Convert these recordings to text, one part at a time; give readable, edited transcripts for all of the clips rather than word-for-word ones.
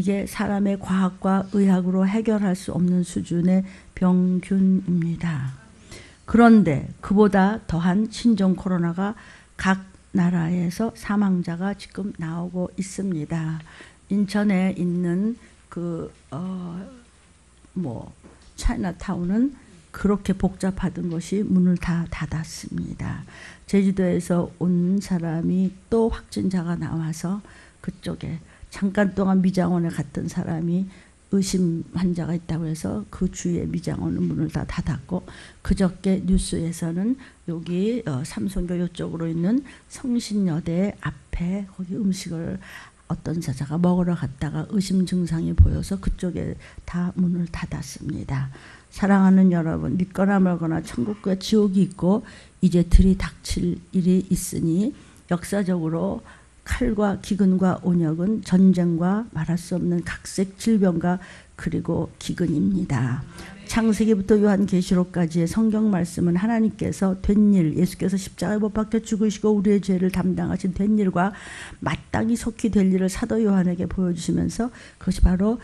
이게 사람의 과학과 의학으로 해결할 수 없는 수준의 병균입니다. 그런데 그보다 더한 신종 코로나가 각 나라에서 사망자가 지금 나오고 있습니다. 인천에 있는 차이나타운은 그렇게 복잡하던 것이 문을 다 닫았습니다. 제주도에서 온 사람이 또 확진자가 나와서 그쪽에 잠깐 동안 미장원에 갔던 사람이 의심 환자가 있다고 해서 그 주위에 미장원은 문을 다 닫았고, 그저께 뉴스에서는 여기 삼성교 이쪽으로 있는 성신여대 앞에 거기 음식을 어떤 자자가 먹으러 갔다가 의심 증상이 보여서 그쪽에 다 문을 닫았습니다. 사랑하는 여러분, 믿거나 말거나 천국과 지옥이 있고 이제 들이닥칠 일이 있으니 역사적으로 칼과 기근과 온역은 전쟁과 말할 수 없는 각색 질병과 그리고 기근입니다. 창세기부터 요한계시록까지의 성경 말씀은 하나님께서 된 일, 예수께서 십자가에 못 박혀 죽으시고 우리의 죄를 담당하신 된 일과 마땅히 속히 될 일을 사도 요한에게 보여주시면서 그것이 바로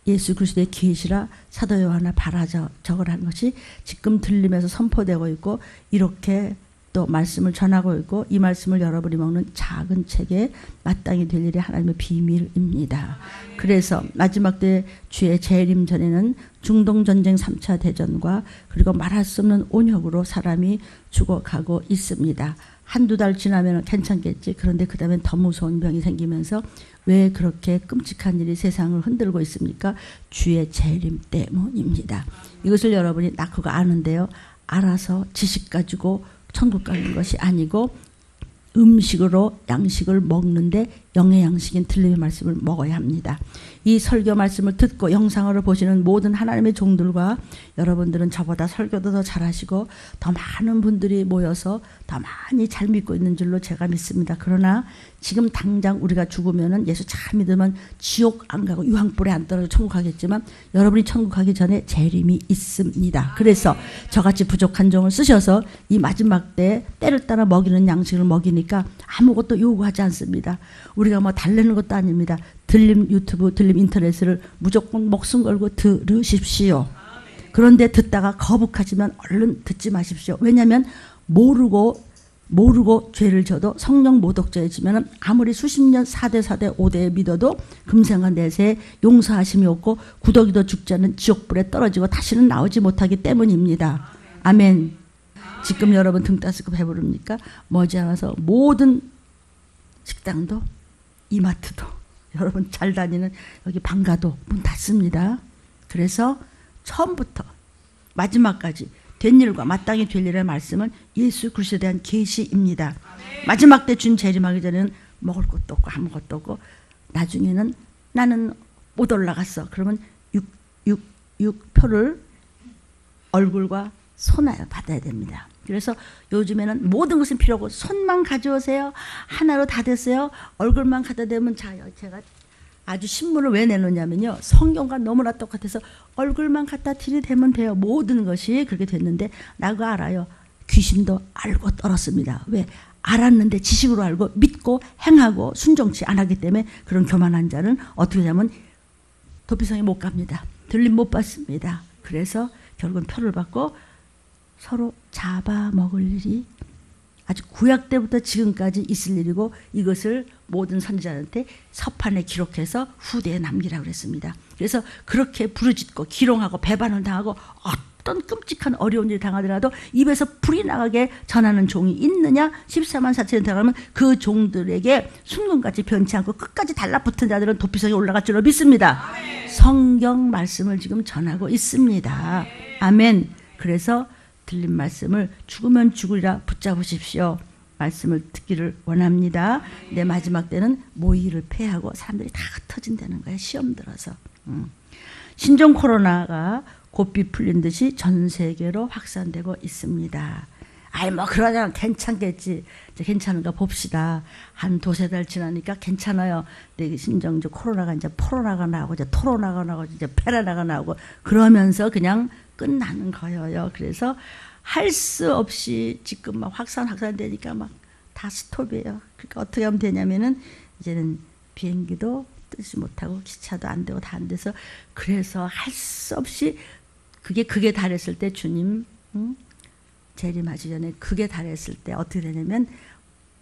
예수 그리스도의 계시라 사도 요한아 바라 적으라는 것이 지금 들림에서 선포되고 있고, 이렇게 또 말씀을 전하고 있고, 이 말씀을 여러분이 먹는 작은 책에 마땅히 될 일이 하나님의 비밀입니다. 그래서 마지막 때 주의 재림 전에는 중동전쟁 3차 대전과 그리고 말할 수 없는 온역으로 사람이 죽어가고 있습니다. 한두 달 지나면 괜찮겠지. 그런데 그 다음엔 더 무서운 병이 생기면서 왜 그렇게 끔찍한 일이 세상을 흔들고 있습니까? 주의 재림 때문입니다. 이것을 여러분이 그거 아는데요. 알아서 지식 가지고 천국 가는 것이 아니고 음식으로 양식을 먹는데 영의 양식인 들림의 말씀을 먹어야 합니다. 이 설교 말씀을 듣고 영상으로 보시는 모든 하나님의 종들과 여러분들은 저보다 설교도 더 잘하시고 더 많은 분들이 모여서 더 많이 잘 믿고 있는 줄로 제가 믿습니다. 그러나 지금 당장 우리가 죽으면은 예수 잘 믿으면 지옥 안 가고 유황불에 안 떨어져 천국 가겠지만 여러분이 천국 가기 전에 재림이 있습니다. 그래서 저같이 부족한 종을 쓰셔서 이 마지막 때 때를 따라 먹이는 양식을 먹이니까 아무것도 요구하지 않습니다. 우리가 뭐 달래는 것도 아닙니다. 들림 유튜브, 들림 인터넷을 무조건 목숨 걸고 들으십시오. 그런데 듣다가 거북하지만 얼른 듣지 마십시오. 왜냐하면 모르고 죄를 져도 성령 모독죄에 지면 아무리 수십 년 4대 5대에 믿어도 금생과 내세에 용서하심이 없고 구더기도 죽지 않는 지옥불에 떨어지고 다시는 나오지 못하기 때문입니다. 아멘. 지금 여러분 등 따스고 배부릅니까? 머지않아서 모든 식당도 이마트도 여러분 잘 다니는 여기 방가도 문 닫습니다. 그래서 처음부터 마지막까지 된 일과 마땅히 될 일의 말씀은 예수 그리스도에 대한 계시입니다. 마지막 때 준 재림하기 전에는 먹을 것도 없고 아무것도 없고 나중에는 나는 못 올라갔어. 그러면 표를 얼굴과 손에 받아야 됩니다. 그래서 요즘에는 모든 것은 필요 없고 손만 가져오세요. 하나로 다 됐어요. 얼굴만 갖다 대면 제가 아주 신문을 왜 내놓냐면요. 성경과 너무나 똑같아서 얼굴만 갖다 들이대면 돼요. 모든 것이 그렇게 됐는데 나 그거 알아요. 귀신도 알고 떨었습니다. 왜? 알았는데 지식으로 알고 믿고 행하고 순종치 안 하기 때문에 그런 교만한 자는 어떻게 하냐면 도피성에 못 갑니다. 들림 못 받습니다. 그래서 결국은 표를 받고 서로 잡아먹을 일이 아주 구약 때부터 지금까지 있을 일이고 이것을 모든 선지자한테 서판에 기록해서 후대에 남기라고 그랬습니다. 그래서 그렇게 부르짖고 기롱하고 배반을 당하고 어떤 끔찍한 어려운 일을 당하더라도 입에서 불이 나가게 전하는 종이 있느냐? 14만 4천에 들어가면 그 종들에게 순금같이 변치 않고 끝까지 달라붙은 자들은 도피성에 올라갈 줄로 믿습니다. 아멘. 성경 말씀을 지금 전하고 있습니다. 아멘. 그래서 들린 말씀을 죽으면 죽으리라 붙잡으십시오. 말씀을 듣기를 원합니다. 내 마지막 때는 모의를 폐하고 사람들이 다 흩어진다는 거예요. 시험 들어서. 신종 코로나가 고삐 풀린 듯이 전 세계로 확산되고 있습니다. 아이 뭐 그러냐 괜찮겠지. 이제 괜찮은가 봅시다. 한 두세 달 지나니까 괜찮아요. 근데 신종 코로나가 이제 포로나가 나오고 이제 토로나가 나오고 이제 페라나가 나오고 그러면서 그냥 끝나는 거예요. 그래서 할 수 없이 지금 막 확산되니까 막 다 스톱이에요. 그러니까 어떻게 하면 되냐면은 이제는 비행기도 뜨지 못하고 기차도 안 되고 다 안 돼서 그래서 할 수 없이 극에 달했을 때 주님 재림하기 전에 극에 달했을 때 어떻게 되냐면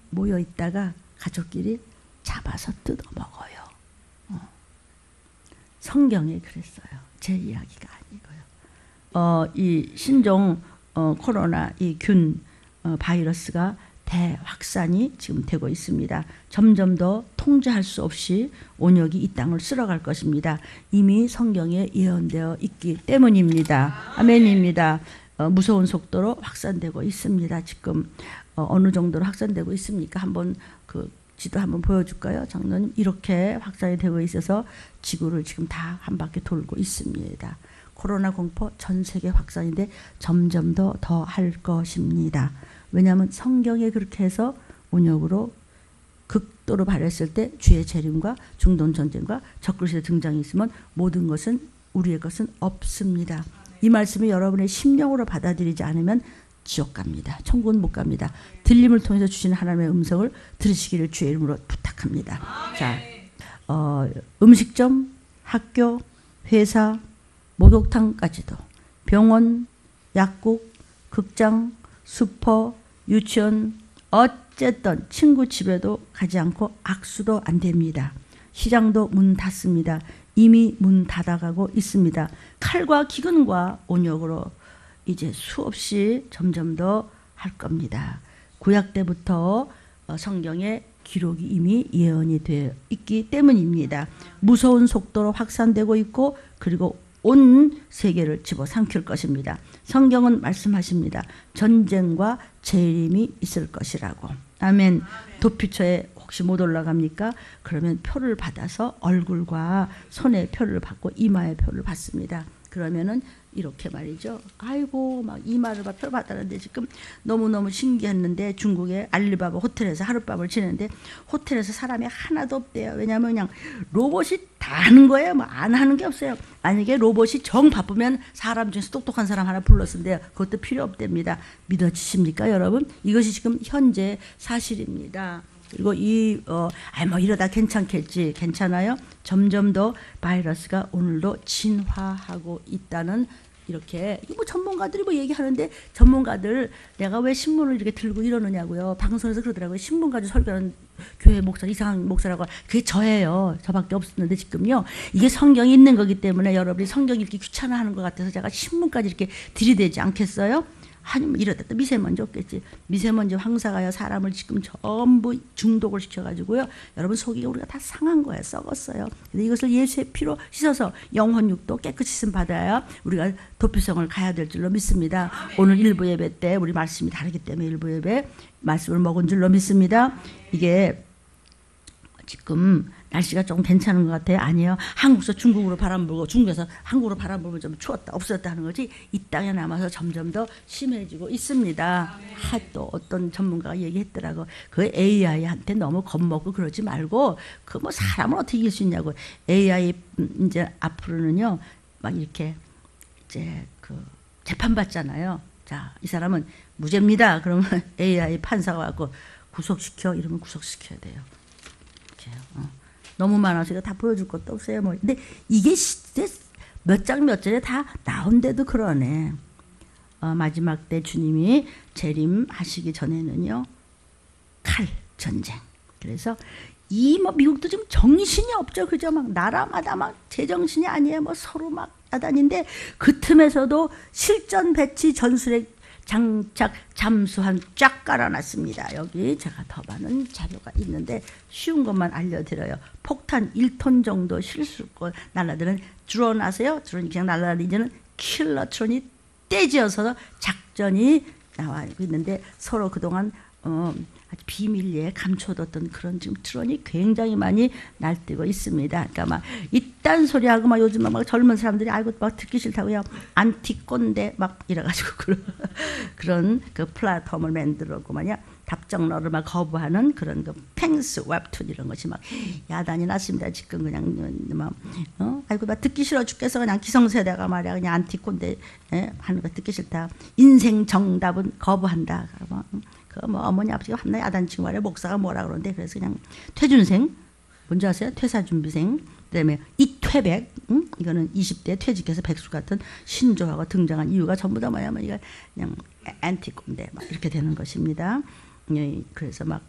모여 있다가 가족끼리 잡아서 뜯어 먹어요. 성경에 그랬어요. 제 이야기가 아니고요. 이 신종 코로나 이 균 바이러스가 대확산이 지금 되고 있습니다. 점점 더 통제할 수 없이 온역이 이 땅을 쓸어갈 것입니다. 이미 성경에 예언되어 있기 때문입니다. 아멘입니다. 무서운 속도로 확산되고 있습니다. 지금 어느 정도로 확산되고 있습니까? 한번 그 지도 한번 보여줄까요? 장로님, 이렇게 확산이 되고 있어서 지구를 지금 다 한 바퀴 돌고 있습니다. 코로나 공포 전 세계 확산인데 점점 더 할 것입니다. 왜냐하면 성경에 그렇게 해서 온역으로 극도로 발했을 때 주의 재림과 중동 전쟁과 적그리스도의 등장이 있으면 모든 것은 우리의 것은 없습니다. 이 말씀을 여러분의 심령으로 받아들이지 않으면 지옥 갑니다. 천국은 못 갑니다. 들림을 통해서 주시는 하나님의 음성을 들으시기를 주의 이름으로 부탁합니다. 자, 음식점, 학교, 회사, 목욕탕까지도 병원, 약국, 극장, 슈퍼, 유치원 어쨌든 친구 집에도 가지 않고 악수도 안 됩니다. 시장도 문 닫습니다. 이미 문 닫아가고 있습니다. 칼과 기근과 온역으로 이제 수없이 점점 더 할 겁니다. 구약 때부터 성경에 기록이 이미 예언이 되어 있기 때문입니다. 무서운 속도로 확산되고 있고 그리고 온 세계를 집어삼킬 것입니다. 성경은 말씀하십니다. 전쟁과 재림이 있을 것이라고. 아멘. 도피처에 혹시 못 올라갑니까? 그러면 표를 받아서 얼굴과 손에 표를 받고 이마에 표를 받습니다. 그러면은 이렇게 말이죠. 아이고 막 이마를 표 받았는데 지금 너무너무 신기했는데 중국의 알리바바 호텔에서 하룻밤을 지냈는데 호텔에서 사람이 하나도 없대요. 왜냐하면 그냥 로봇이 다 하는 거예요. 뭐 안 하는 게 없어요. 만약에 로봇이 정 바쁘면 사람 중에서 똑똑한 사람 하나 불렀는데요. 그것도 필요 없답니다. 믿어지십니까 여러분? 이것이 지금 현재 사실입니다. 그리고 뭐 이러다 괜찮겠지. 괜찮아요? 점점 더 바이러스가 오늘도 진화하고 있다는 이렇게 뭐 전문가들이 뭐 얘기하는데 전문가들 내가 왜 신문을 이렇게 들고 이러느냐고요. 방송에서 그러더라고요. 신문 가지고 설교하는 교회 목사 이상한 목사라고. 그게 저예요. 저밖에 없었는데 지금요. 이게 성경이 있는 거기 때문에 여러분이 성경이 이렇게 귀찮아하는 것 같아서 제가 신문까지 이렇게 들이대지 않겠어요? 아니면 이러다 또 미세먼지 없겠지. 미세먼지 황사가요 사람을 지금 전부 중독을 시켜가지고요. 여러분 속이 우리가 다 상한 거예요. 썩었어요. 근데 이것을 예수의 피로 씻어서 영혼 육도 깨끗이 씻음 받아야 우리가 도피성을 가야 될 줄로 믿습니다. 오늘 일부 예배 때 우리 말씀이 다르기 때문에 일부 예배 말씀을 먹은 줄로 믿습니다. 이게 지금 날씨가 조금 괜찮은 것 같아요. 아니에요. 한국에서 중국으로 바람 불고 중국에서 한국으로 바람 불면 좀 추웠다 없었다 하는 거지 이 땅에 남아서 점점 더 심해지고 있습니다. 또 어떤 전문가가 얘기했더라고. 그 AI한테 너무 겁먹고 그러지 말고 그 뭐 사람을 어떻게 이길 수 있냐고. AI 이제 앞으로는요 막 이렇게 이제 그 재판받잖아요. 자, 이 사람은 무죄입니다. 그러면 AI 판사가 와서 구속시켜 이러면 구속시켜야 돼요. 너무 많아서 이거 다 보여줄 것도 없어요. 뭐. 근데 이게 몇 장 몇 절에 다 나온데도 그러네. 마지막 때 주님이 재림하시기 전에는요. 칼 전쟁. 그래서 이 뭐 미국도 지금 정신이 없죠. 그죠? 막 나라마다 막 제정신이 아니에요. 뭐 서로 막 야단인데 그 틈에서도 실전 배치 전술에 장착 잠수함 쫙 깔아놨습니다. 여기 제가 더 많은 자료가 있는데 쉬운 것만 알려드려요. 폭탄 1톤 정도 실수고 날라드는 드론 아세요? 드론이 그냥 날라다니는 킬러 드론이 떼지어서 작전이 나와 있는데 서로 그동안 아주 비밀리에 감춰뒀던 그런 지금 트론이 굉장히 많이 날뛰고 있습니다. 그러니까 막 이딴 소리하고 막 요즘 막 젊은 사람들이 아이고 막 듣기 싫다고요. 안티 꼰대 막 이래가지고 그런 그 플랫폼을 만들었고 말이야. 답정너를 막 거부하는 그런 그 팽스 웹툰 이런 것이 막 야단이 났습니다. 지금 그냥 막 아이고 막 듣기 싫어 죽겠어 그냥 기성세대가 말이야 그냥 안티 꼰대 하는 거 듣기 싫다. 인생 정답은 거부한다. 뭐 어머니 아버지가 한날 야단치고 말이야 목사가 뭐라 그러는데 그래서 그냥 퇴준생 뭔지 아세요? 퇴사준비생. 그다음에 이퇴백. 이거는 20대 퇴직해서 백수 같은 신조어가 등장한 이유가 전부 다 뭐냐면 이거 그냥 안티콘데 막 이렇게 되는 것입니다. 그래서 막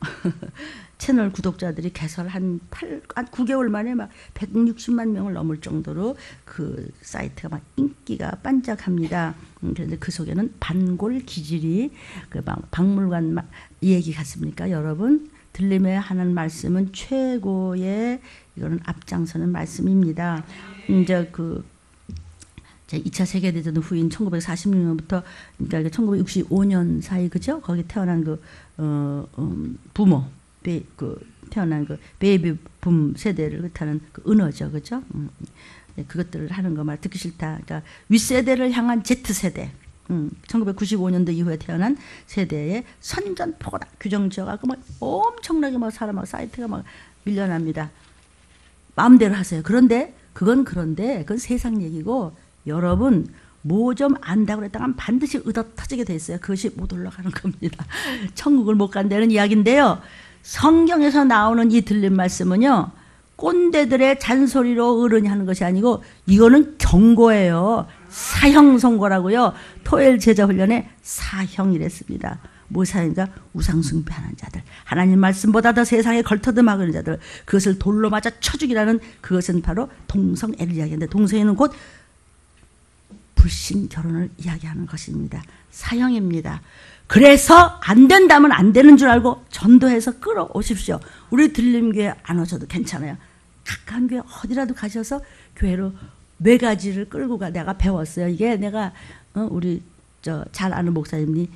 채널 구독자들이 개설 한 9개월 만에 막 160만 명을 넘을 정도로 그 사이트가 막 인기가 반짝합니다. 그런데 그 속에는 반골 기질이 그 막 박물관 막 이 얘기 같습니까, 여러분? 들림에 하는 말씀은 최고의 이거는 앞장서는 말씀입니다. 이제 그 2차 세계대전 후인 1946년부터 그러니까 1965년 사이 그죠? 거기 태어난 그 부모 태어난 그 베이비 붐 세대를 뜻하는 그 은어죠, 그죠? 그것들을 하는 거 말 듣기 싫다. 그러니까 윗세대를 향한 Z 세대. 1995년도 이후에 태어난 세대의 선전포고다 규정 지어가고 막 엄청나게 막 사람 막 사이트가 막 밀려납니다. 마음대로 하세요. 그런데 그건 세상 얘기고 여러분 뭐 좀 안다고 그랬다가 반드시 의도 터지게 돼 있어요. 그것이 못 올라가는 겁니다. 천국을 못 간다는 이야기인데요. 성경에서 나오는 이 들린 말씀은요. 꼰대들의 잔소리로 어른이 하는 것이 아니고 이거는 경고예요. 사형 선고라고요. 토요일 제자훈련에 사형이랬습니다. 뭐 사형인가? 우상숭배하는 자들, 하나님 말씀보다 더 세상에 걸터듬하는 자들, 그것을 돌로 맞아 쳐 죽이라는 그것은 바로 동성애를 이야기하는데 동성애는 곧 불신 결혼을 이야기하는 것입니다. 사형입니다. 그래서 안 된다면 안 되는 줄 알고 전도해서 끌어오십시오. 우리 들림교회 안 오셔도 괜찮아요. 가까운 교회 어디라도 가셔서 교회로 매가지를 끌고 가. 내가 배웠어요. 이게 내가 우리 잘 아는 목사님이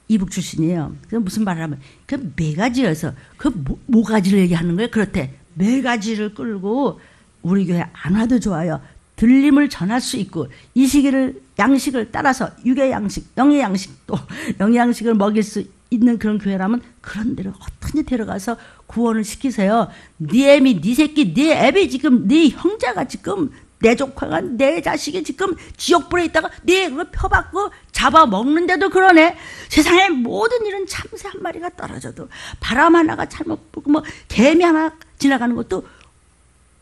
이북 출신이에요. 그래서 무슨 말을 하면 그 매가지여서 그 모가지를 얘기하는 거예요. 그렇대. 매가지를 끌고 우리 교회 안 와도 좋아요. 들림을 전할 수 있고 이 시기를 양식을 따라서 육의 양식, 영의 양식 또 영의 양식을 먹일 수 있는 그런 교회라면 그런 데를 어떻게 데려가서 구원을 시키세요. 네 애미, 네 새끼, 네 애비 지금 네 형제가 지금 내 조카가 내 자식이 지금 지옥불에 있다가 네 그걸 펴받고 잡아먹는데도 그러네. 세상의 모든 일은 참새 한 마리가 떨어져도 바람 하나가 잘못 불고 뭐 개미 하나 지나가는 것도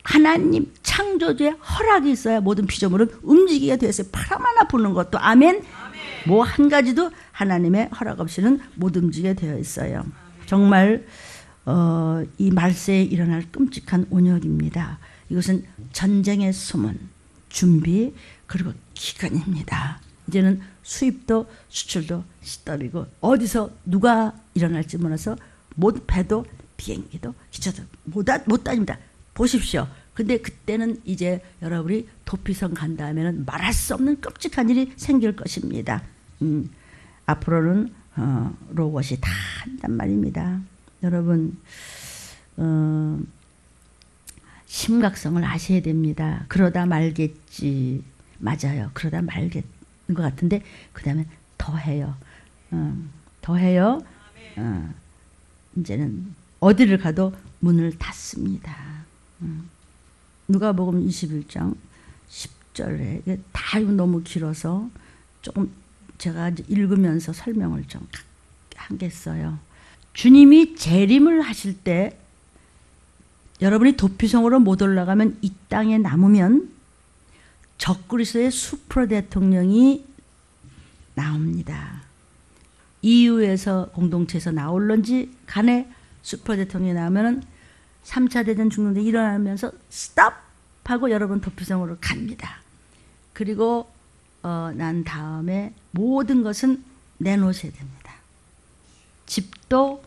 하나님 창조주의 허락이 있어야 모든 피조물은 움직이게 되었어요. 바람 하나 부는 것도 아멘. 뭐 한 가지도 하나님의 허락 없이는 못 움직이게 되어 있어요. 정말 이 말세에 일어날 끔찍한 온역입니다. 이것은 전쟁의 소문, 준비 그리고 기근입니다. 이제는 수입도 수출도 시더비고 어디서 누가 일어날지 몰라서 못 배도 비행기도 기차도 못 다닙니다. 보십시오. 근데 그때는 이제 여러분이 도피성 간다 하면은 말할 수 없는 끔찍한 일이 생길 것입니다. 앞으로는 로봇이 다 한단 말입니다. 여러분 심각성을 아셔야 됩니다. 그러다 말겠지. 맞아요. 그러다 말겠는 것 같은데 그 다음에 더해요. 더해요. 이제는 어디를 가도 문을 닫습니다. 누가복음 21장 10절에 이게 다 너무 길어서 조금 제가 읽으면서 설명을 좀 하겠어요. 주님이 재림을 하실 때 여러분이 도피성으로 못 올라가면 이 땅에 남으면 적그리스도의 수프로 대통령이 나옵니다. EU에서 공동체에서 나올런지 간에 수프로 대통령이 나오면 3차 대전 중동대 일어나면서 스탑하고 여러분 도피성으로 갑니다. 그리고 난 다음에 모든 것은 내놓으셔야 됩니다. 집도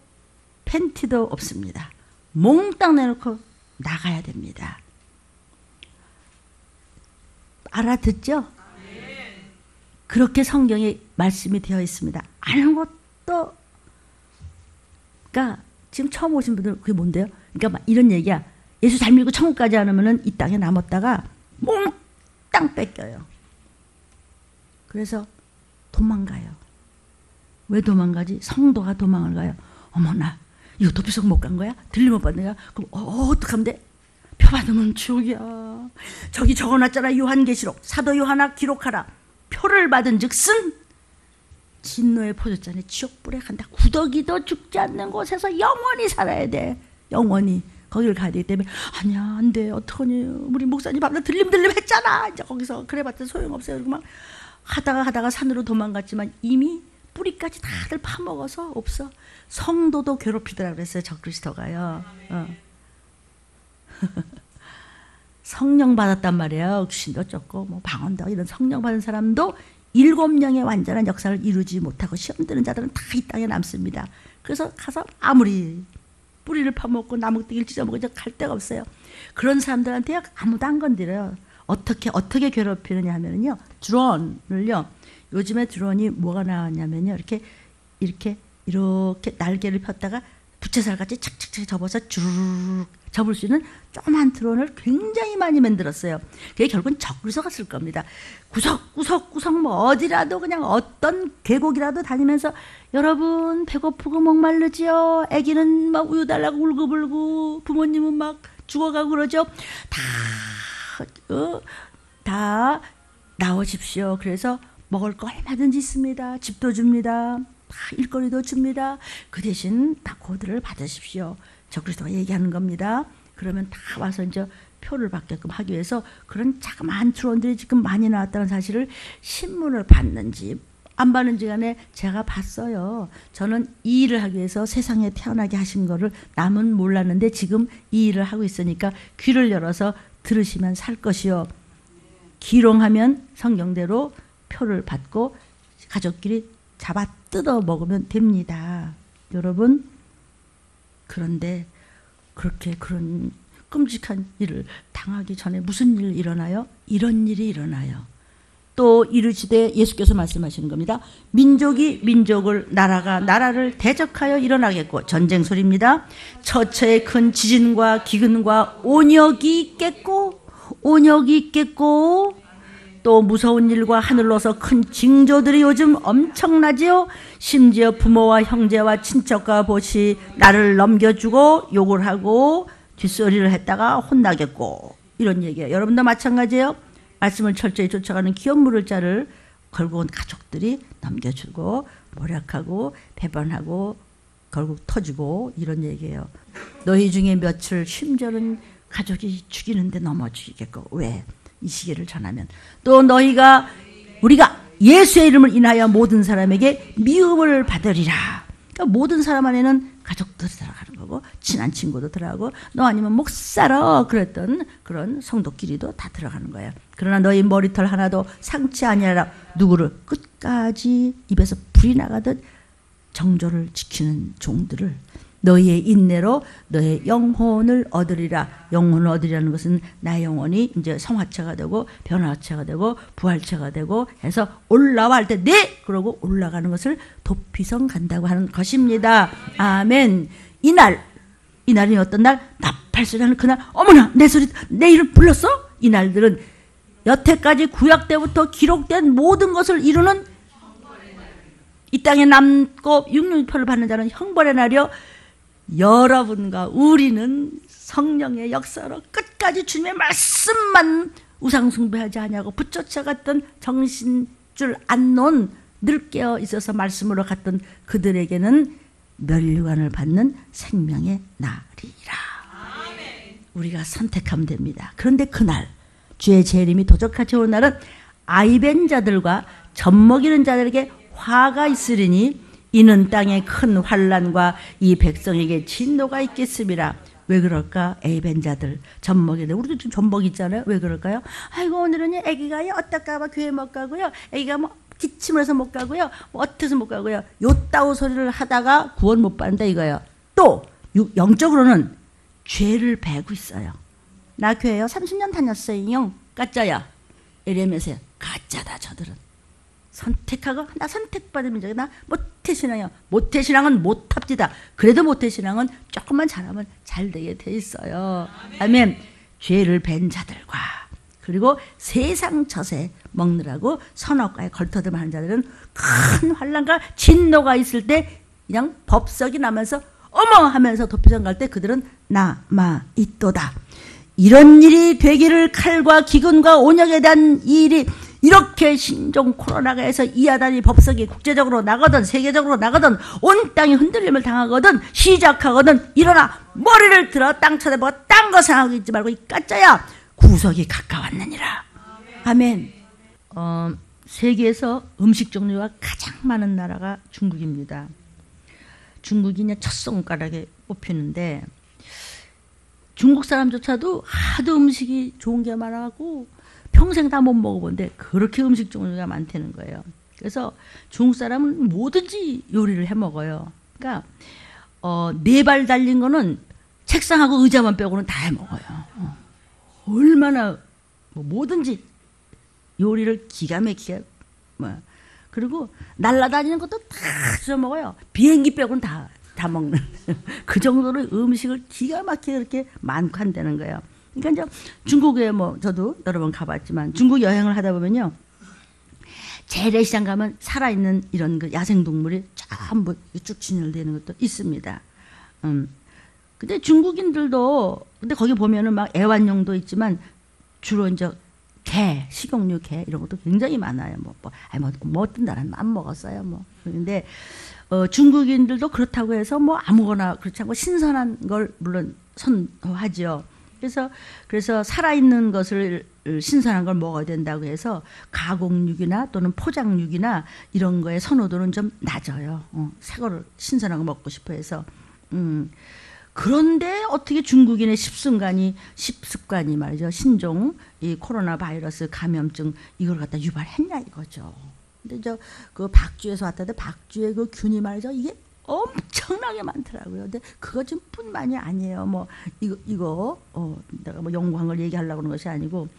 팬티도 없습니다. 몽땅 내놓고 나가야 됩니다. 알아듣죠? 그렇게 성경에 말씀이 되어 있습니다. 아무것도 그러니까 지금 처음 오신 분들 그게 뭔데요? 그러니까 막 이런 얘기야. 예수 잘 믿고 천국까지 안 오면은 이 땅에 남았다가 몽땅 뺏겨요. 그래서 도망가요. 왜 도망가지? 성도가 도망을 가요. 어머나 이거 도피성 못 간 거야? 들림 못 받는 거야? 그럼 어떡하면 돼? 표 받으면 지옥이야. 저기 적어놨잖아. 요한계시록 사도 요한아 기록하라. 표를 받은 즉슨 진노의 포도잔에 지옥불에 간다. 구더기도 죽지 않는 곳에서 영원히 살아야 돼. 영원히. 거기를 가야 되기 때문에 아니야 안 돼 어떡하니 우리 목사님 밤낮 들림 했잖아. 이제 거기서 그래봤자 소용없어요. 그리고 막 하다가 산으로 도망갔지만 이미 뿌리까지 다들 파먹어서 없어. 성도도 괴롭히더라 그랬어요. 적그리스도가요. 성령 받았단 말이에요. 귀신도 쫓고 뭐 방언도 이런 성령 받은 사람도 7명의 완전한 역사를 이루지 못하고 시험 드는 자들은 다 이 땅에 남습니다. 그래서 가서 아무리 뿌리를 파먹고 나무떼기를 찢어먹고 이제 갈 데가 없어요. 그런 사람들한테 아무도 안 건드려요. 어떻게 괴롭히느냐 하면요. 드론을요. 요즘에 드론이 뭐가 나왔냐면요. 이렇게 날개를 폈다가 부채살같이 착착착 접어서 주르륵 접을 수 있는 조그만 드론을 굉장히 많이 만들었어요. 그게 결국은 적그리스도가 쓸 겁니다. 구석구석 뭐 어디라도 그냥 어떤 계곡이라도 다니면서 여러분 배고프고 목마르지요. 아기는 막 우유 달라고 울고불고 부모님은 막 죽어가고 그러죠. 다 나오십시오. 그래서 먹을 거 얼마든지 있습니다. 집도 줍니다. 다 일거리도 줍니다. 그 대신 다 고들을 받으십시오. 적그리스도가 얘기하는 겁니다. 그러면 다 와서 이제 표를 받게끔 하기 위해서 그런 자그마한 드론들이 지금 많이 나왔다는 사실을 신문을 봤는지 안 봤는지 간에 제가 봤어요. 저는 이 일을 하기 위해서 세상에 태어나게 하신 거를 남은 몰랐는데 지금 이 일을 하고 있으니까 귀를 열어서 들으시면 살 것이요. 기롱하면 성경대로 표를 받고 가족끼리 잡아 뜯어 먹으면 됩니다. 여러분, 그런데 그렇게 그런 끔찍한 일을 당하기 전에 무슨 일이 일어나요? 이런 일이 일어나요. 또 이르시되 예수께서 말씀하시는 겁니다. 민족이 민족을 나라가 나라를 대적하여 일어나겠고 전쟁 소리입니다. 처처에 큰 지진과 기근과 온역이 있겠고 또 무서운 일과 하늘로서 큰 징조들이 요즘 엄청나지요. 심지어 부모와 형제와 친척과 보시 나를 넘겨주고 욕을 하고 뒷소리를 했다가 혼나겠고 이런 얘기예요. 여러분도 마찬가지예요. 말씀을 철저히 쫓아가는 기업 물을 자를 결국은 가족들이 넘겨주고 모략하고 배반하고 결국 터지고 이런 얘기예요. 너희 중에 며칠 심지어는 가족이 죽이는데 넘어 죽이겠고 왜? 이 시기를 전하면 또 우리가 예수의 이름을 인하여 모든 사람에게 미움을 받으리라. 그러니까 모든 사람 안에는 가족도 들어가는 거고 친한 친구도 들어가고 너 아니면 목사라 그랬던 그런 성도끼리도 다 들어가는 거예요. 그러나 너희 머리털 하나도 상치 아니하라. 누구를 끝까지 입에서 불이 나가듯 정조를 지키는 종들을 너희의 인내로 너의 영혼을 얻으리라. 영혼을 얻으리라는 것은 나의 영혼이 이제 성화체가 되고 변화체가 되고 부활체가 되고 해서 올라와 할 때 네! 그러고 올라가는 것을 도피성 간다고 하는 것입니다. 아멘. 이날이 어떤 날? 나팔소리하는 그날. 어머나 내 이름 불렀어? 이 날들은 여태까지 구약 때부터 기록된 모든 것을 이루는 이 땅에 남고 육륜표를 받는 자는 형벌의 날이요. 여러분과 우리는 성령의 역사로 끝까지 주님의 말씀만 우상숭배하지 아니하고 붙여쳐갔던 정신줄 안 놓은 늘 깨어 있어서 말씀으로 갔던 그들에게는 멸류관을 받는 생명의 날이라. 우리가 선택하면 됩니다. 그런데 그날 주의 재림이 도적같이 오는 날은 아이벤 자들과 젖먹이는 자들에게 화가 있으리니 이는 땅에 큰 환난과 이 백성에게 진노가 있겠습니다. 왜 그럴까? 에이벤자들, 젖먹이들. 우리도 좀 젖먹이 있잖아요. 왜 그럴까요? 아이고 오늘은 애기가요 어떨까봐 교회 못 가고요. 애기가 뭐 기침을 해서 못 가고요. 뭐 어때서 못 가고요. 요따오 소리를 하다가 구원 못 받는다 이거예요. 또 영적으로는 죄를 배고 있어요. 나 교회요 30년 다녔어요. 가짜야. 이러면서요. 가짜다 저들은. 선택하고 나 선택받은 민족이 나 모태신앙이요. 모태신앙은 못합디다. 그래도 모태신앙은 조금만 잘하면 잘 되게 돼 있어요. 아멘. 죄를 벤 자들과 그리고 세상 젖에 먹느라고 선악과에 걸터듬 하는 자들은 큰 환난과 진노가 있을 때 그냥 법석이 나면서 어머 하면서 도피성 갈 때 그들은 남아 있도다. 이런 일이 되기를 칼과 기근과 온역에 대한 이 일이 이렇게 신종 코로나가 해서 이하단이 법석이 국제적으로 나가든 세계적으로 나가든 온 땅이 흔들림을 당하거든 시작하거든 일어나 머리를 들어 땅 쳐다보고 딴 거 생각하고 있지 말고 이 까짜야 구석이 가까웠느니라. 아멘. 세계에서 음식 종류가 가장 많은 나라가 중국입니다. 중국이 그냥 첫 손가락에 꼽히는데 중국 사람조차도 하도 음식이 좋은 게 많아갖고 평생 다 못 먹어본데 그렇게 음식 종류가 많다는 거예요. 그래서 중국 사람은 뭐든지 요리를 해 먹어요. 그러니까 4발 달린 거는 책상하고 의자만 빼고는 다 해 먹어요. 얼마나 뭐든지 요리를 기가 막히게 그리고 날아다니는 것도 다 줘 먹어요. 비행기 빼고는 다 먹는 그 정도로 음식을 기가 막히게 그렇게 많고 한다는 거예요. 그러니까 이제 중국에 저도 여러 번 가봤지만 중국 여행을 하다 보면요 재래시장 가면 살아있는 이런 그 야생동물이 전부 쭉 진열되는 것도 있습니다. 근데 중국인들도 근데 거기 보면은 막 애완용도 있지만 주로 이제 개, 식용유 개 이런 것도 굉장히 많아요. 어떤 나라는 안 먹었어요. 그런데 중국인들도 그렇다고 해서 아무거나 그렇지 않고 신선한 걸 물론 선호하죠. 그래서 살아있는 것을 신선한 걸 먹어야 된다고 해서 가공육이나 또는 포장육이나 이런 거에 선호도는 좀 낮아요. 새 거를 신선한 거 먹고 싶어 해서. 그런데 어떻게 중국인의 습습관이 말이죠. 신종 이 코로나 바이러스 감염증 이걸 갖다 유발했냐 이거죠. 근데 그 박쥐에서 왔다는데 박쥐의 그 균이 말이죠. 이게 엄청나게 많더라고요. 근데 그거 좀 뿐만이 아니에요. 이거 내가 연구한 걸 얘기하려고 하는 것이 아니고,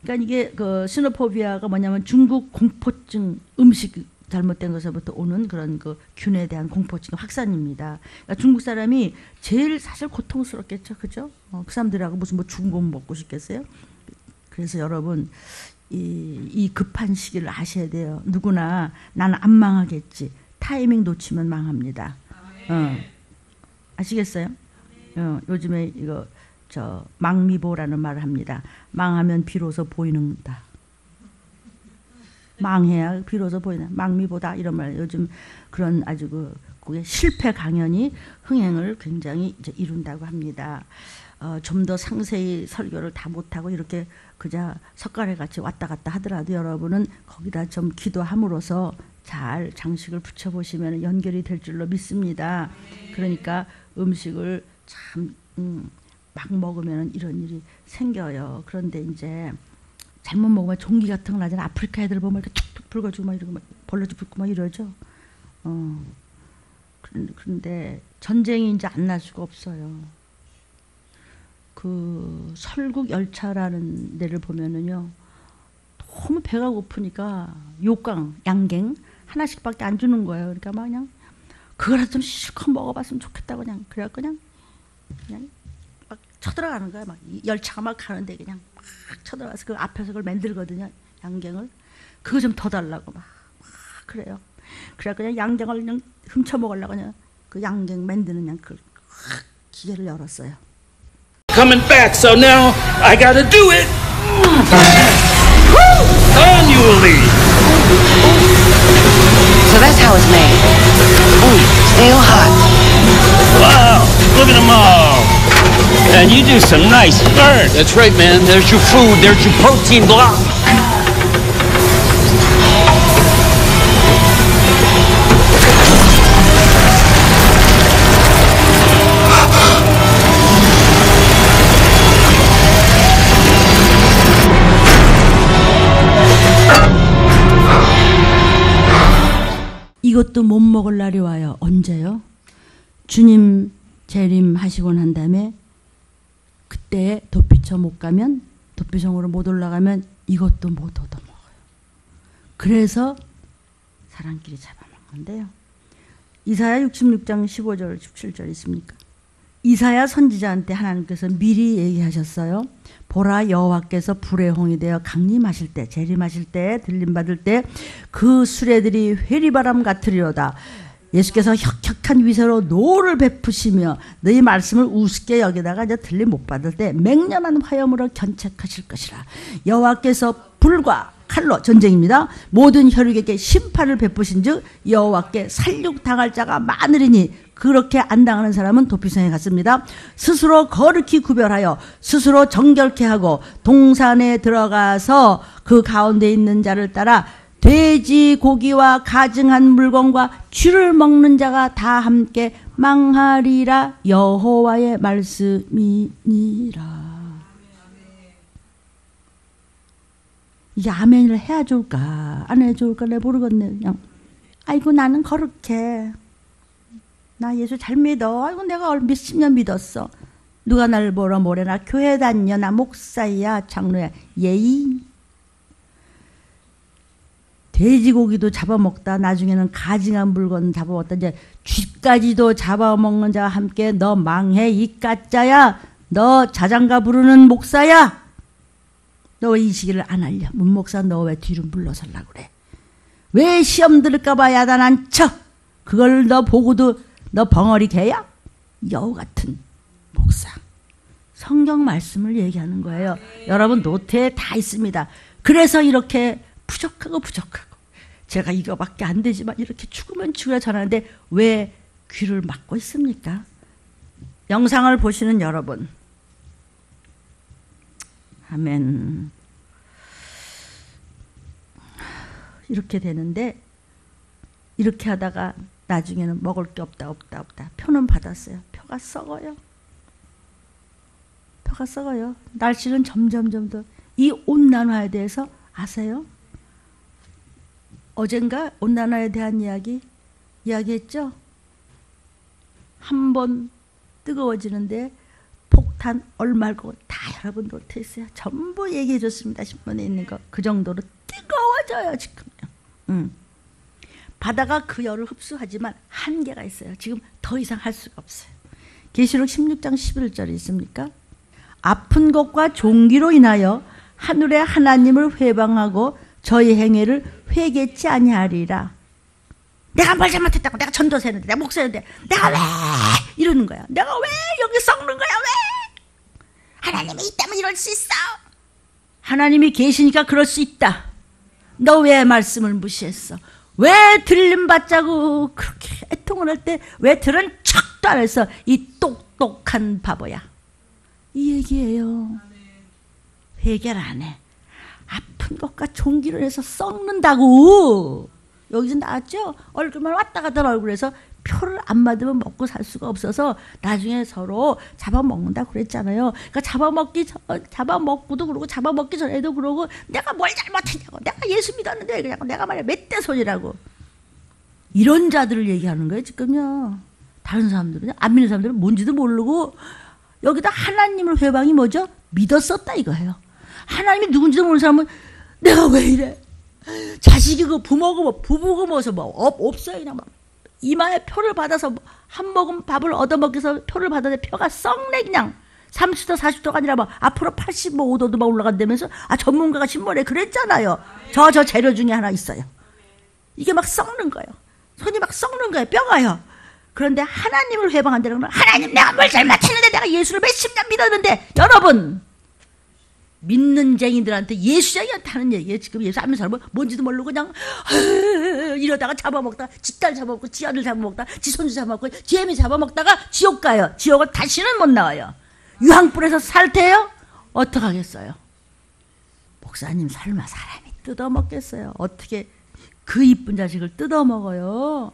그러니까 이게 그 시노포비아가 뭐냐면 중국 공포증 음식 잘못된 것에부터 오는 그런 그 균에 대한 공포증 확산입니다. 그러니까 중국 사람이 제일 사실 고통스럽겠죠, 그죠? 그 사람들하고 무슨 죽은 거 먹고 싶겠어요? 그래서 여러분 이 급한 시기를 아셔야 돼요. 누구나 나는 안 망하겠지. 타이밍 놓치면 망합니다. 아시겠어요? 요즘에 이거 망미보라는 말을 합니다. 망하면 비로소 보이는다. 망해야 비로소 보이는 망미보다 이런 말. 요즘 그런 아주 그게 실패 강연이 흥행을 굉장히 이제 이룬다고 합니다. 좀 더 상세히 설교를 다 못하고 이렇게 그저 석가래 같이 왔다 갔다 하더라도 여러분은 거기다 좀 기도함으로써 잘 장식을 붙여보시면 연결이 될 줄로 믿습니다. 그러니까 음식을 참 막 먹으면 이런 일이 생겨요. 그런데 이제 잘못 먹으면 종기 같은 거 나잖아. 아프리카 애들 보면 이렇게 툭툭 붉어지고 막 이러고 막 벌레도 붓고 막 이러죠. 그런데 전쟁이 이제 안 날 수가 없어요. 그 설국 열차라는 데를 보면은요. 너무 배가 고프니까 요강, 양갱 하나씩밖에 안 주는 거예요. 그러니까 막 그냥 그거라도 좀 실컷 먹어봤으면 좋겠다고 그냥 그래갖고 그냥 막 쳐들어가는 거야. 막 열차가 막 가는데 그냥 막 쳐들어가서 그 앞에서 그걸 만들거든요. 양갱을 그거 좀 더 달라고 막 그래요. 그래 그냥 양갱을 그냥 훔쳐 먹으려고 그냥 그 양갱 만드는 그냥 그 기계를 열었어요. Coming back, so now I gotta do it annually. So that's how it's made. Still hot. Wow, look at them all. And you do some nice work. That's right, man. There's your food. There's your protein block. 이것도 못 먹을 날이 와요. 언제요? 주님 재림하시고 난 다음에 그때 도피처 못 가면 도피성으로 못 올라가면 이것도 못 얻어먹어요. 그래서 사람끼리 잡아먹는 건데요. 이사야 66장 15절 17절 있습니까? 이사야 선지자한테 하나님께서 미리 얘기하셨어요. 보라 여호와께서 불의 홍이 되어 강림하실 때 재림하실 때 들림받을 때 그 수레들이 회리바람 같으리로다. 예수께서 혁혁한 위세로 노를 베푸시며 너희 말씀을 우습게 여기다가 이제 들림 못 받을 때 맹렬한 화염으로 견책하실 것이라. 여호와께서 불과 칼로 전쟁입니다. 모든 혈육에게 심판을 베푸신즉 여호와께 살육당할 자가 많으리니 그렇게 안 당하는 사람은 도피성에 갔습니다. 스스로 거룩히 구별하여 스스로 정결케 하고 동산에 들어가서 그 가운데 있는 자를 따라 돼지 고기와 가증한 물건과 쥐를 먹는 자가 다 함께 망하리라. 여호와의 말씀이니라. 이게 아멘을 해야 좋을까 안 해야 좋을까 내가 모르겠네. 그냥 아이고 나는 거룩해, 나 예수 잘 믿어, 아이고 내가 몇십 년 믿었어, 누가 나를 뭐래, 나 교회 다녀, 나 목사야 장로야. 예의. 돼지고기도 잡아먹다 나중에는 가증한 물건 잡아먹다 이제 쥐까지도 잡아먹는 자와 함께 너 망해 이 가짜야, 너 자장가 부르는 목사야, 너 왜 이 시기를 안 알려? 문목사 너 왜 뒤로 물러서려고 그래? 왜 시험 들을까봐 야단한 척 그걸 너 보고도 너 벙어리 개야? 여우 같은 목사. 성경 말씀을 얘기하는 거예요. 여러분 노트에 다 있습니다. 그래서 이렇게 부족하고 제가 이거밖에 안 되지만 이렇게 죽으면 죽으라 전하는데 왜 귀를 막고 있습니까? 영상을 보시는 여러분, 아멘. 이렇게 되는데 이렇게 하다가 나중에는 먹을 게 없다. 표는 받았어요. 표가 썩어요. 날씨는 점점 더 이 온난화에 대해서 아세요? 어젠가 온난화에 대한 이야기했죠? 한 번 뜨거워지는데 폭탄 얼마고 다 여러분 노트에 있어요. 전부 얘기해 줬습니다. 신문에 있는 거. 그 정도로 뜨거워져요 지금요. 바다가 그 열을 흡수하지만 한계가 있어요. 지금 더 이상 할 수가 없어요. 계시록 16장 11절이 있습니까? 아픈 것과 종기로 인하여 하늘의 하나님을 회방하고 저희 행위를 회개치 아니하리라. 내가 뭘 잘못했다고, 내가 전도사였는데, 내가 목사였는데, 내가 왜 이러는 거야? 내가 왜 여기 썩는 거야? 왜? 하나님이 있다면 이럴 수 있어. 하나님이 계시니까 그럴 수 있다. 너 왜 말씀을 무시했어? 왜 들림 받자고 그렇게 애통을 할 때 왜 들은 척도 안 해서 이 똑똑한 바보야. 이 얘기예요. 회개를 안 해. 아픈 것과 종기를 해서 썩는다고. 여기서 나왔죠? 얼굴만 왔다 갔다 얼굴에서 표를 안 받으면 먹고 살 수가 없어서 나중에 서로 잡아먹는다고 그랬잖아요. 그러니까 잡아먹고도 그러고 잡아먹기 전에도 그러고 내가 뭘 잘못했냐고, 내가 예수 믿었는데 그냥 내가 말이야 멧돼 소리라고. 이런 자들을 얘기하는 거예요 지금요. 다른 사람들은, 안 믿는 사람들은 뭔지도 모르고 여기다 하나님을 회방이 뭐죠? 믿었었다 이거예요. 하나님이 누군지도 모르는 사람은 내가 왜 이래? 자식이고 부모고 부부고 뭐서 없어요. 그냥 막 이마에 표를 받아서 한 모금 밥을 얻어먹기 위해서 표를 받았는데 표가 썩네. 그냥 30도 40도가 아니라 막 앞으로 85도도 막 올라간다면서 전문가가 신문에 그랬잖아요. 저 재료 중에 하나 있어요. 이게 막 썩는 거예요. 손이 막 썩는 거예요. 뼈가요. 그런데 하나님을 회방한다는 건 하나님 내가 뭘 잘못했는데, 내가 예수를 몇십 년 믿었는데. 여러분, 믿는 쟁이들한테 예수쟁이한테 하는 얘기예요. 지금 예수 안 믿는 사람은 뭔지도 모르고 그냥 이러다가 잡아먹다 지 딸 잡아먹고 지 아들 잡아먹다 지 손주 잡아먹고 지 애미 잡아먹다가 지옥 가요. 지옥은 다시는 못 나와요. 유황불에서 살 테요? 어떡하겠어요? 목사님 설마 사람이 뜯어먹겠어요? 어떻게 그 이쁜 자식을 뜯어먹어요?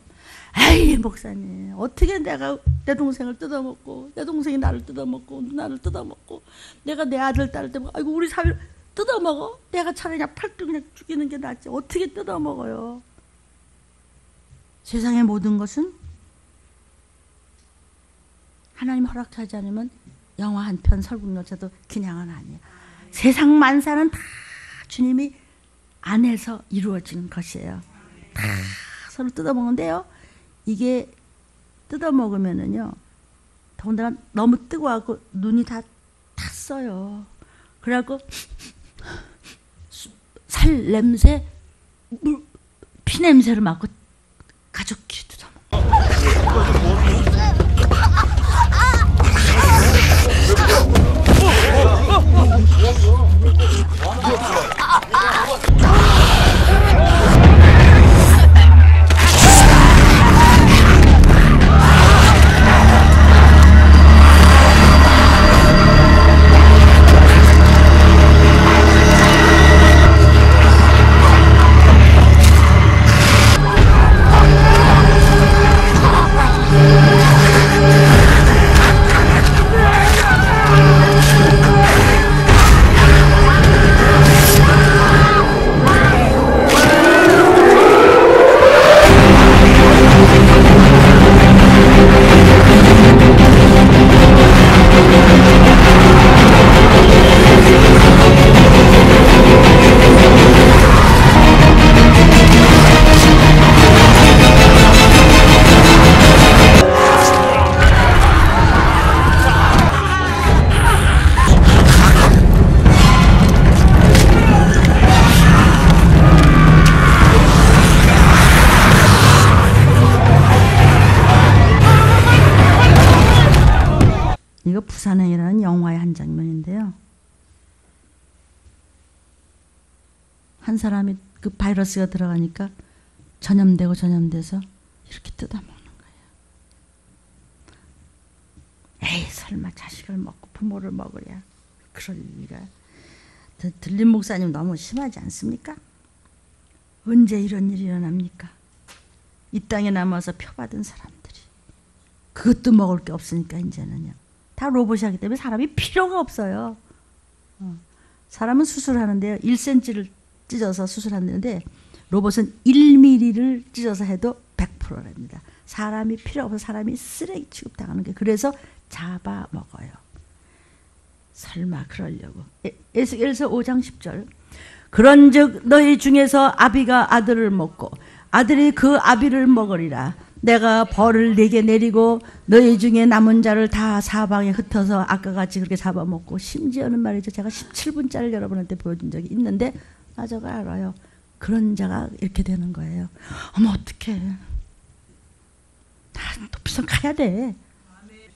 에이 목사님, 어떻게 내가 내 동생을 뜯어먹고 내 동생이 나를 뜯어먹고 누나를 뜯어먹고 내가 내 아들 딸을 뜯어먹고 아이고 우리 사위를 뜯어먹어? 내가 차라리 그냥 팔뚝 그냥 죽이는 게 낫지. 어떻게 뜯어먹어요? 세상의 모든 것은 하나님 허락하지 않으면 영화 한 편 설국열차도 그냥은 아니에요. 세상 만사는 다 주님이 안에서 이루어지는 것이에요. 다 서로 뜯어먹는데요. 이게 뜯어먹으면은요, 더군다나 너무 뜨거워하고 눈이 다 탔어요. 그래갖고 살 냄새, 피 냄새를 맡고 가족끼리 뜯어먹어. 이거 부산행이라는 영화의 한 장면인데요. 한 사람이 그 바이러스가 들어가니까 전염돼서 이렇게 뜯어먹는 거예요. 에이, 설마 자식을 먹고 부모를 먹으랴. 그럴 리가. 들림 목사님 너무 심하지 않습니까? 언제 이런 일이 일어납니까? 이 땅에 남아서 표받은 사람들이 그것도 먹을 게 없으니까 이제는요. 다 로봇이 하기 때문에 사람이 필요가 없어요. 사람은 수술하는데요. 1cm를 찢어서 수술하는데 로봇은 1mm를 찢어서 해도 100%랍니다. 사람이 필요 없어서 사람이 쓰레기 취급당하는 게 그래서 잡아먹어요. 설마 그러려고. 에스겔서 5장 10절. 그런즉 너희 중에서 아비가 아들을 먹고 아들이 그 아비를 먹으리라. 내가 벌을 네게 내리고 너희 중에 남은 자를 다 사방에 흩어서 아까 같이 그렇게 잡아먹고 심지어는 말이죠. 제가 17분짜리를 여러분한테 보여준 적이 있는데 저가 알아요. 그런 자가 이렇게 되는 거예요. 어머 어떡해. 높이선 가야 돼.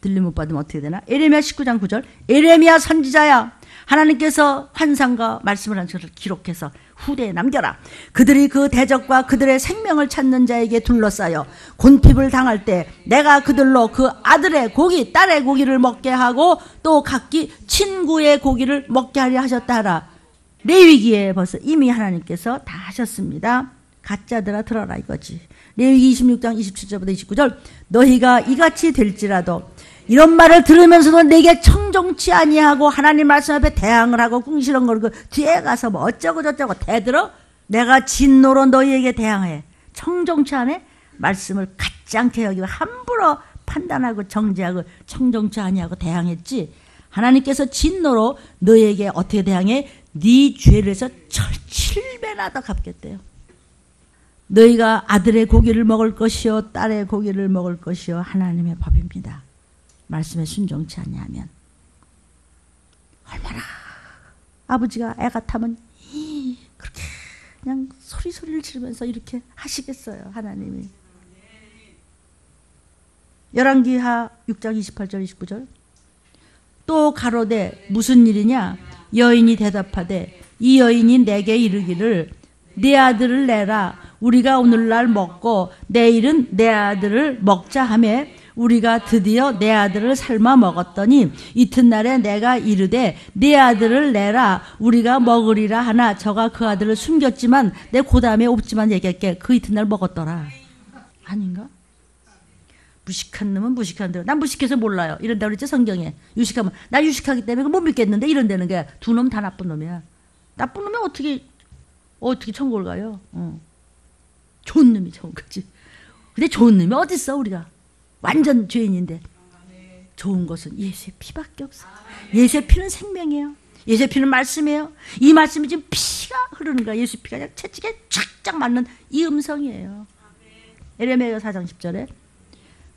들림 못 받으면 어떻게 되나? 에레미야 19장 9절. 에레미야 선지자야, 하나님께서 환상과 말씀을 한 것을 기록해서 후대에 남겨라. 그들이 그 대적과 그들의 생명을 찾는 자에게 둘러싸여 곤핍을 당할 때 내가 그들로 그 아들의 고기, 딸의 고기를 먹게 하고 또 각기 친구의 고기를 먹게 하려 하셨다 하라. 레위기에 벌써 이미 하나님께서 다 하셨습니다. 가짜들아 들어라 이거지. 레위기 26장 27절부터 29절. 너희가 이같이 될지라도 이런 말을 들으면서도 내게 청종치 아니하고 하나님 말씀 앞에 대항을 하고 궁시렁거리고 뒤에 가서 뭐 어쩌고 저쩌고 대들어 내가 진노로 너희에게 대항해. 청종치 않아? 말씀을 갖지 않게 여기고 함부로 판단하고 정죄하고 청종치 아니하고 대항했지. 하나님께서 진노로 너희에게 어떻게 대항해? 네 죄를 해서 7배나 더 갚겠대요. 너희가 아들의 고기를 먹을 것이요 딸의 고기를 먹을 것이요 하나님의 법입니다. 말씀에 순종치 아니하면. 얼마나 아버지가 애가 타면 그렇게 그냥 소리를 지르면서 이렇게 하시겠어요. 하나님이. 열왕기하 6장 28절 29절. 또 가로되 무슨 일이냐? 여인이 대답하되 이 여인이 내게 이르기를 내 아들을 내라. 우리가 오늘날 먹고 내일은 내 아들을 먹자 하며 우리가 드디어 내 아들을 삶아 먹었더니 이튿날에 내가 이르되 내 아들을 내라. 우리가 먹으리라 하나 저가 그 아들을 숨겼지만 내 고담에 없지만 얘기할게. 그 이튿날 먹었더라. 아닌가? 무식한 놈은 무식한 대로. 난 무식해서 몰라요. 이런다고 그랬지 성경에. 유식하면 나 유식하기 때문에 못 믿겠는데 이런다는 거야. 두 놈 다 나쁜 놈이야. 나쁜 놈이 어떻게 천국을 가요? 좋은 놈이 좋은 거지. 근데 좋은 놈이 어딨어 우리가. 완전 죄인인데. 좋은 것은 예수의 피밖에 없어. 예수의 피는 생명이에요. 예수의 피는 말씀이에요. 이 말씀이 지금 피가 흐르는 거야. 예수의 피가 그냥 채찍에 쫙쫙 맞는 이 음성이에요. 에레미야 4장 10절에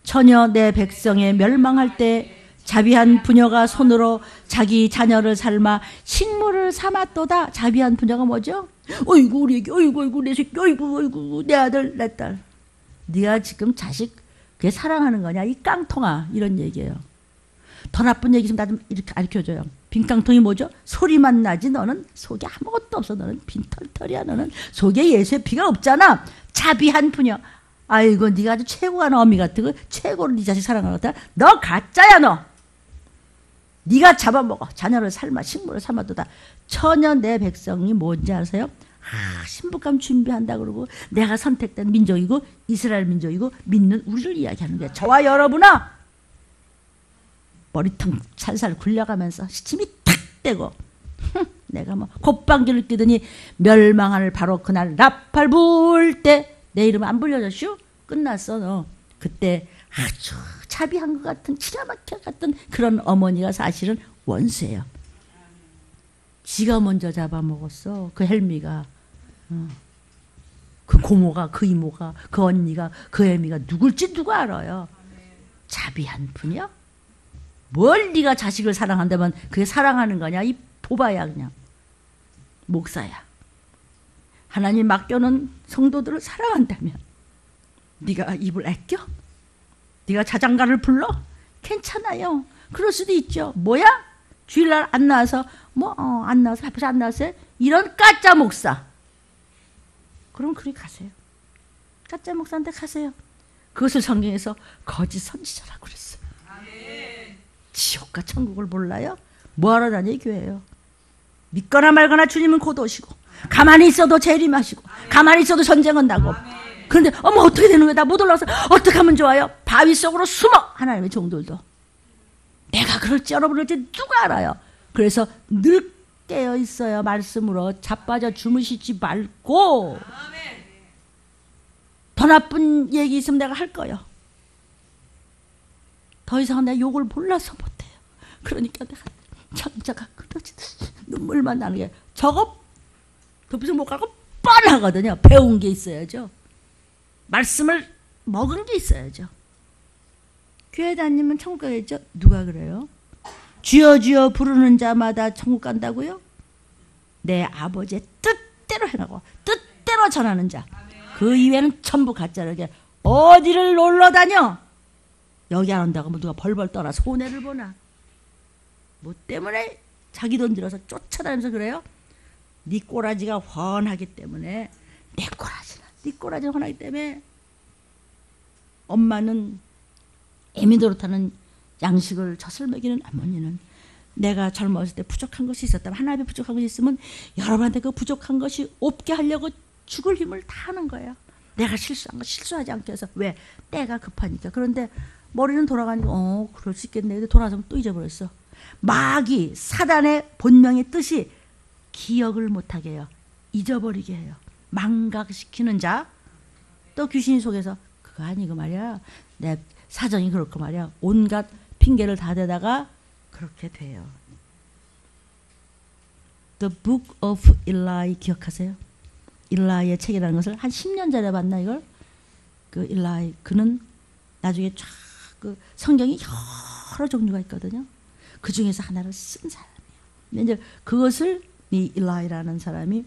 처녀 내 백성에 멸망할 때 자비한 부녀가 손으로 자기 자녀를 삶아 식물을 삼았도다. 자비한 부녀가 뭐죠? 어이구 우리 애기, 어이구 내 새끼, 어이구 내 아들 내 딸. 네가 지금 자식 그게 사랑하는 거냐 이 깡통아. 이런 얘기예요. 더 나쁜 얘기 좀 나 좀 이렇게 가르쳐줘요. 빈깡통이 뭐죠? 소리만 나지 너는 속에 아무것도 없어. 너는 빈털털이야. 너는 속에 예수의 피가 없잖아. 자비한 부녀. 아이고 네가 아주 최고가 어미 같은 거 최고로 네 자식 사랑하는 것 같아. 너 가짜야 너. 네가 잡아먹어. 자녀를 삶아 식물을 삶아도다. 처녀 내 백성이 뭔지 아세요? 신부감 준비한다 그러고 내가 선택된 민족이고 이스라엘 민족이고 믿는 우리를 이야기하는 거야. 저와 여러분아 머리통 살살 굴려가면서 시침이 탁 대고 내가 뭐 콧방귀를 끼더니 멸망할 바로 그날 나팔 불 때 내 이름 안 불려졌슈? 끝났어 너. 그때 아주 자비한 것 같은 기가 막혀 같은 그런 어머니가 사실은 원수예요. 지가 먼저 잡아먹었어. 그 헬미가. 그 고모가 그 이모가 그 언니가 그 애미가 누굴지 누가 알아요. 자비한 분이요? 뭘 네가 자식을 사랑한다면 그게 사랑하는 거냐? 이 보바야 그냥. 목사야. 하나님 맡겨놓은 성도들을 사랑한다면 네가 입을 아껴? 네가 자장가를 불러? 괜찮아요. 그럴 수도 있죠. 뭐야? 주일날 안 나와서 안 나와서 앞에서 안 나왔어요? 이런 가짜 목사. 그럼 그리 가세요. 가짜 목사한테 가세요. 그것을 성경에서 거짓 선지자라고 그랬어요. 지옥과 천국을 몰라요? 뭐하러 다녀 교회예요? 믿거나 말거나 주님은 곧 오시고 가만히 있어도 재림하시고 가만히 있어도 전쟁은 나고. 그런데 어떻게 되는 거야? 나 못 올라와서 어떻게 하면 좋아요? 바위 속으로 숨어. 하나님의 종들도 내가 그럴지 여러분을지 누가 알아요? 그래서 늘 깨어 있어요. 말씀으로 자빠져 주무시지 말고. 더 나쁜 얘기 있으면 내가 할 거예요. 더 이상 내가 욕을 몰라서 못해요. 그러니까 내가 창자가 끊어지듯이 눈물만 나는 게 저거 덮여서 못 가고 뻔하거든요. 배운 게 있어야죠. 말씀을 먹은 게 있어야죠. 교회 다니면 천국 가겠죠? 누가 그래요? 주여 주여 부르는 자마다 천국 간다고요? 내 아버지의 뜻대로 해나고 뜻대로 전하는 자. 그 이외에는 전부 가짜라게 어디를 놀러 다녀? 여기 안 온다고 하면 누가 벌벌 떠나 손해를 보나? 뭐 때문에 자기 돈 들여서 쫓아다니면서 그래요? 네 꼬라지가 훤하기 때문에. 네 꼬라지가 훤하기 때문에 엄마는 애미 노릇하는 양식을 젖을 먹이는 어머니는 내가 젊었을 때 부족한 것이 있었다면 하나님의 부족한 것이 있으면 여러분한테 그 부족한 것이 없게 하려고 죽을 힘을 다 하는 거예요. 내가 실수한 거 실수하지 않게 해서. 왜? 때가 급하니까. 그런데 머리는 돌아가니까 그럴 수 있겠네. 근데 돌아서면 또 잊어버렸어. 마귀 사단의 본명의 뜻이 기억을 못하게 해요. 잊어버리게 해요. 망각시키는 자. 또 귀신이 속에서 그거 아니고 말이야. 내 사정이 그렇고 말이야. 온갖 핑계를 다 대다가 그렇게 돼요. The Book of Eli 기억하세요? 일라이의 책이라는 것을 한 10년 전에 봤나 이걸? 그 일라이 그는 나중에 쫙 그 성경이 여러 종류가 있거든요. 그 중에서 하나를 쓴 사람이에요. 근데 이제 그것을 이 일라이라는 사람이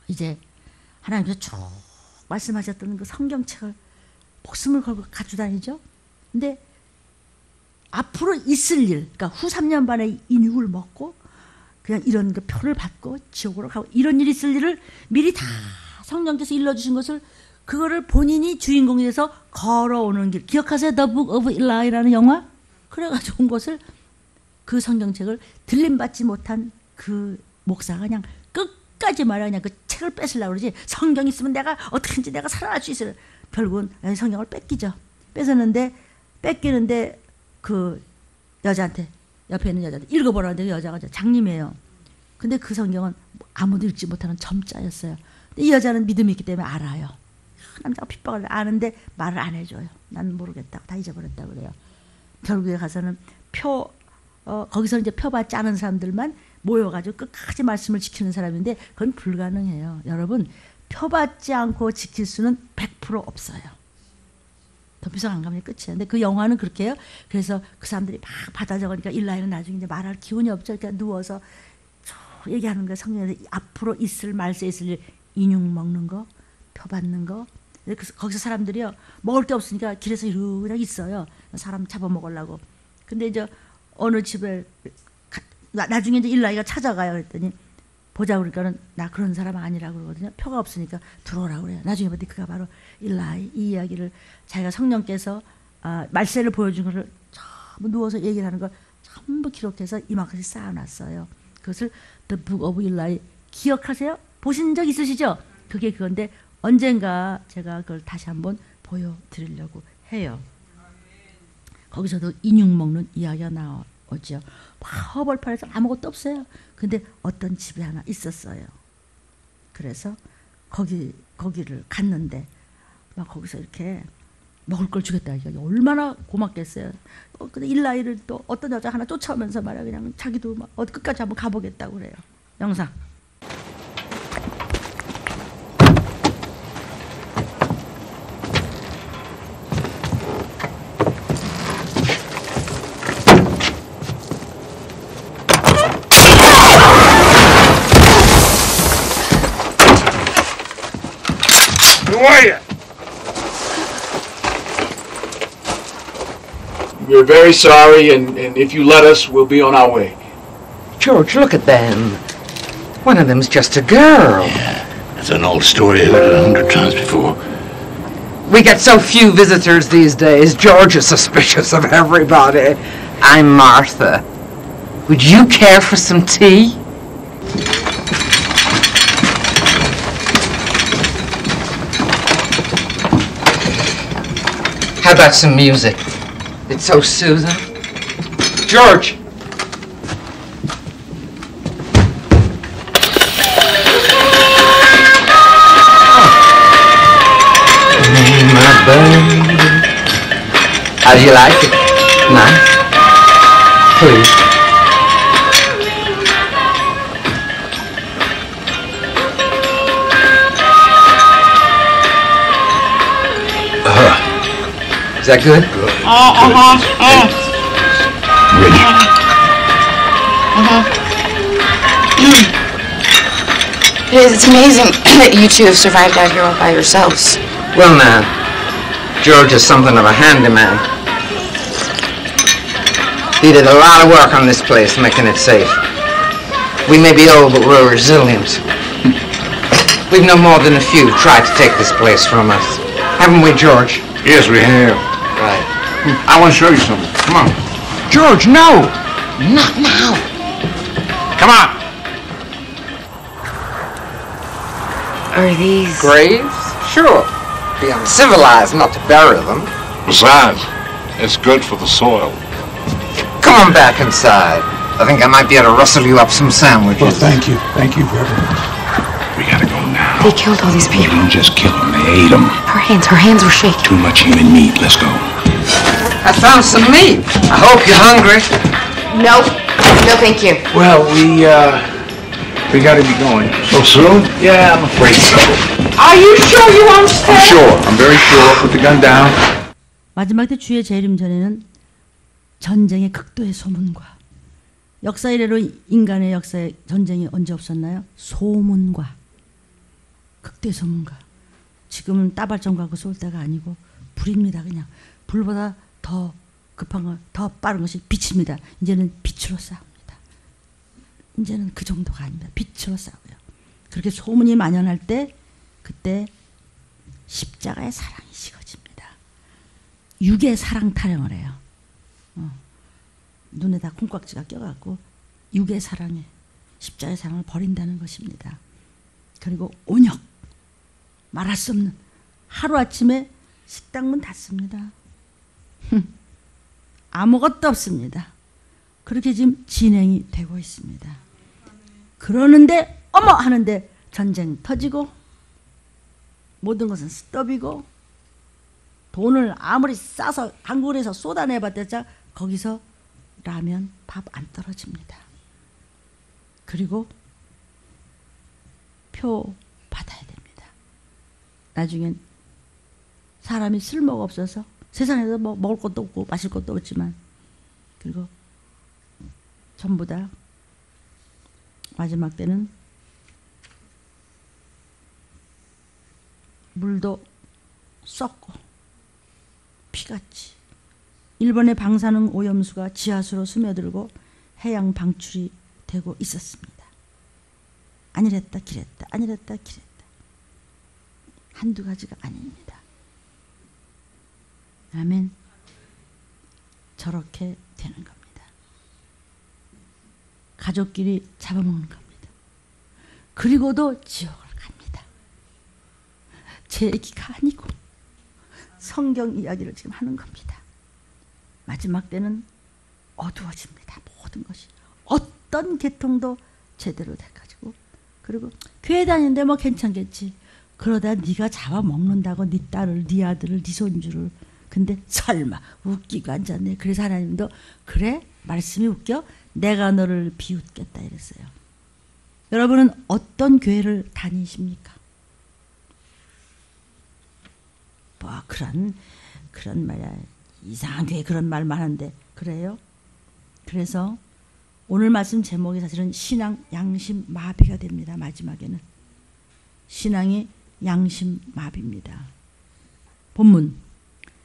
이제 하나님께서 쭉 말씀하셨던 그 성경책을 목숨을 걸고 가지고 다니죠. 근데 앞으로 있을 일, 그러니까 후 3년 반에 인육을 먹고 그냥 이런 그 표를 받고 지옥으로 가고 이런 일이 있을 일을 미리 다 성령께서 일러주신 것을 그거를 본인이 주인공이 돼서 걸어오는 길. 기억하세요? The Book of Eli라는 영화? 그래가지고 온 것을 그 성경책을 들림받지 못한 그 목사가 그냥 끝까지 말이야. 그냥 그 책을 뺏으려고 그러지. 성경 있으면 내가 어떻게든지 내가 살아날 수 있어요. 결국은 성경을 뺏기죠. 뺏기는데 그 여자한테 옆에 있는 여자한테 읽어보라는데 그 여자가 장님이에요. 근데 그 성경은 아무도 읽지 못하는 점자였어요. 근데 이 여자는 믿음이 있기 때문에 알아요. 남자가 핍박을 아는데 말을 안 해줘요. 난 모르겠다고 다 잊어버렸다고 그래요. 결국에 가서는 거기서 이제 표 받지 않은 사람들만 모여가지고 끝까지 말씀을 지키는 사람인데 그건 불가능해요. 여러분 표 받지 않고 지킬 수는 100% 없어요. 덤비서 안 가면 끝이에요. 근데 그 영화는 그렇게 해요. 그래서 그 사람들이 막 받아 적으니까 일라이는 나중에 이제 말할 기운이 없죠. 그러니까 누워서 얘기하는 거예요. 성경에서 앞으로 말세 있을 일, 인육 먹는 거, 표 받는 거. 거기서 사람들이요 먹을 게 없으니까 길에서 이러고 있어요. 사람 잡아먹으려고. 근데 이제 어느 집에 나중에 이제 일라이가 찾아가요. 그랬더니 보자 그러니까는 나 그런 사람 아니라고 그러거든요. 표가 없으니까 들어오라고 그래요. 나중에 봤더니 그가 바로 일라이. 이 이야기를 자기가 성령께서 말세를 보여준 것을 전부 누워서 얘기를 하는 걸 전부 기록해서 이만큼씩 쌓아놨어요. 그것을 The Book of Eli 기억하세요? 보신 적 있으시죠? 그게 그건데 언젠가 제가 그걸 다시 한번 보여드리려고 해요. 거기서도 인육 먹는 이야기가 나오죠. 허벌판에서 아무것도 없어요. 근데 어떤 집에 하나 있었어요. 그래서 거기를 갔는데 막 거기서 이렇게 먹을 걸 주겠다. 얼마나 고맙겠어요. 근데 일라이를 또 어떤 여자 하나 쫓아오면서 말이야 그냥 자기도 막 끝까지 한번 가보겠다고 그래요. 영상. Who are you? We're very sorry, and if you let us, we'll be on our way. George, look at them. One of them's just a girl. That's an old story I heard 100 times before. We get so few visitors these days. George is suspicious of everybody. I'm Martha. Would you care for some tea? How about some music? It's so soothing. George! How do you like it? Nice? Please. Is that good? It's amazing that you two have survived out here all by yourselves. Well, now, George is something of a handyman. He did a lot of work on this place, making it safe. We may be old, but we're resilient. We've no more than a few tried to take this place from us. Haven't we, George? Yes, we have. Right. I want to show you something. Come on. George, no! Not now. Come on. Are these... Graves? Sure. Be uncivilized not to bury them. Besides, it's good for the soil. Come on back inside. I think I might be able to rustle you up some sandwiches. Well, thank you. Thank you very much. We gotta go now. They killed all these They people. didn't just kill them, they ate them. Her hands were shaking. Too much human meat. Let's go. I found some meat. I hope you're hungry. No. No, thank you. Well, we gotta be going. So soon? Yeah, I'm afraid so. Are you sure you won't stay? I'm sure. I'm very sure. Put the gun down. 마지막 때 주의 재림 전에는 전쟁의 극도의 소문과 역사 이래로 인간의 역사에 전쟁이 언제 없었나요? 소문과 극도의 소문과 지금은 따발총하고 쏠 때가 아니고 불입니다. 그냥 불보다 더 급한 거, 더 빠른 것이 빛입니다. 이제는 빛으로 싸웁니다. 이제는 그 정도가 아닙니다. 빛으로 싸워요. 그렇게 소문이 만연할 때 그때 십자가의 사랑이 식어집니다. 육의 사랑 타령을 해요. 눈에다 콩깍지가 껴갖고 육의 사랑에 십자가의 사랑을 버린다는 것입니다. 그리고 온역 말할 수 없는 하루아침에 식당 문 닫습니다. 아무것도 없습니다. 그렇게 지금 진행이 되고 있습니다. 그러는데 어머 하는데 전쟁 터지고 모든 것은 스톱이고 돈을 아무리 싸서 한국에서 쏟아내봤자 거기서 라면 밥 안 떨어집니다. 그리고 표 받아야 됩니다. 나중엔 사람이 쓸모가 없어서 세상에서 뭐 먹을 것도 없고 마실 것도 없지만 그리고 전부 다 마지막 때는 물도 썩고 피같이 일본의 방사능 오염수가 지하수로 스며들고 해양 방출이 되고 있었습니다. 아니랬다 기랬다 아니랬다 기랬다 한두 가지가 아닙니다. 아멘. 저렇게 되는 겁니다. 가족끼리 잡아먹는 겁니다. 그리고도 지옥을 갑니다. 제 얘기가 아니고 성경 이야기를 지금 하는 겁니다. 마지막 때는 어두워집니다. 모든 것이 어떤 계통도 제대로 돼가지고 그리고 교회 다니는데 뭐 괜찮겠지. 그러다 네가 잡아먹는다고 네 딸을 네 아들을 네 손주를 근데 설마 웃기고 앉았네. 그래서 하나님도 그래 말씀이 웃겨 내가 너를 비웃겠다 이랬어요. 여러분은 어떤 교회를 다니십니까? 뭐 그런 말이야 이상한 교회 그런 말만 하는데 그래요? 그래서 오늘 말씀 제목이 사실은 신앙 양심 마비가 됩니다. 마지막에는 신앙이 양심 마비입니다. 본문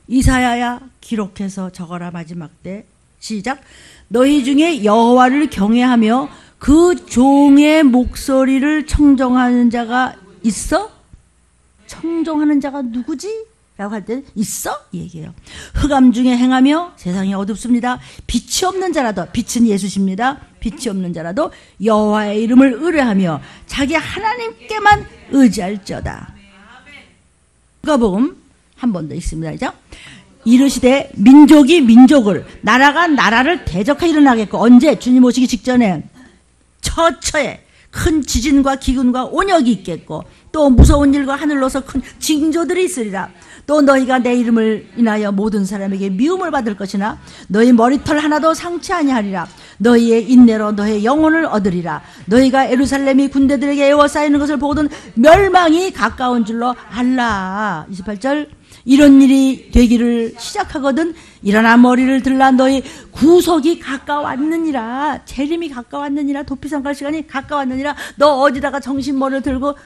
이사야야 기록해서 적어라. 마지막 때 시작. 너희 중에 여호와를 경외하며 그 종의 목소리를 청정하는 자가 있어? 청정하는 자가 누구지? 라고 할 때 있어? 얘기해요. 흑암 중에 행하며 세상이 어둡습니다. 빛이 없는 자라도, 빛은 예수십니다. 빛이 없는 자라도 여호와의 이름을 의뢰하며 자기 하나님께만 의지할지어다. 누가복음 한 번 더 있습니다. 이제 이르시되 민족이 민족을, 나라가 나라를 대적하여 일어나겠고. 언제? 주님 오시기 직전에 처처에 큰 지진과 기근과 온역이 있겠고, 또 무서운 일과 하늘로서 큰 징조들이 있으리라. 또 너희가 내 이름을 인하여 모든 사람에게 미움을 받을 것이나 너희 머리털 하나도 상치 아니하리라. 너희의 인내로 너희의 영혼을 얻으리라. 너희가 예루살렘이 군대들에게 에워싸이는 것을 보거든 멸망이 가까운 줄로 알라. 28절. 이런 일이 되기를 시작하거든 일어나 머리를 들라. 너희 구속이 가까웠느니라. 재림이 가까웠느니라. 도피성 갈 시간이 가까웠느니라. 너 어디다가 정신머리를 들고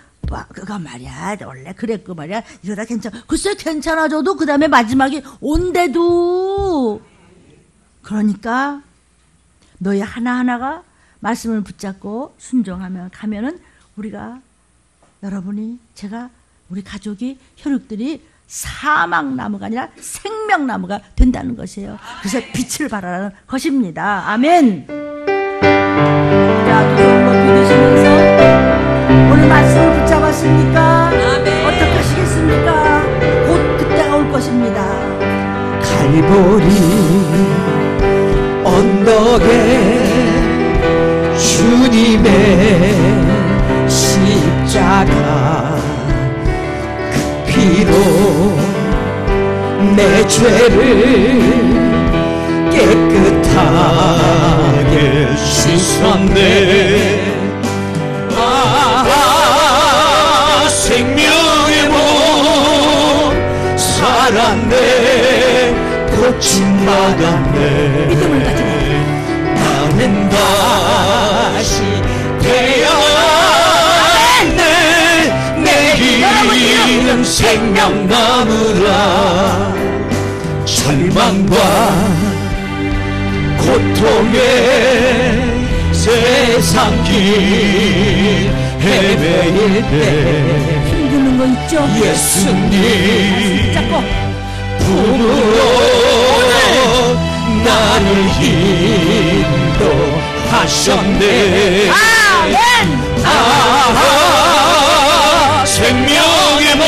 그거 말이야 원래 그랬고 말이야 이러다 글쎄 괜찮아져도 그 다음에 마지막이 온대도. 그러니까 너희 하나하나가 말씀을 붙잡고 순종하며 가면은 우리가, 여러분이, 제가, 우리 가족이, 혈육들이 사막나무가 아니라 생명나무가 된다는 것이에요. 그래서 빛을 발하라는 것입니다. 아멘. 자, 두 손으로 믿으시면서 오늘 말씀을 붙잡았습니까? 아멘. 어떻게 하시겠습니까? 곧 그때가 올 것입니다. 갈보리 언덕에 주님의 십자가 그 피로 내 죄를 깨끗하게 씻었네. 생명의 몸 살았네. 고침 받았네. 믿음을 가지고 나는 다시 태어났네. 내 이름 생명나무라. 절망과 고통의 세상 길 헤매일 때 힘드는 거 있죠? 예수님 잡고 품으로 나를 인도하셨네. 아멘. 생명의 몸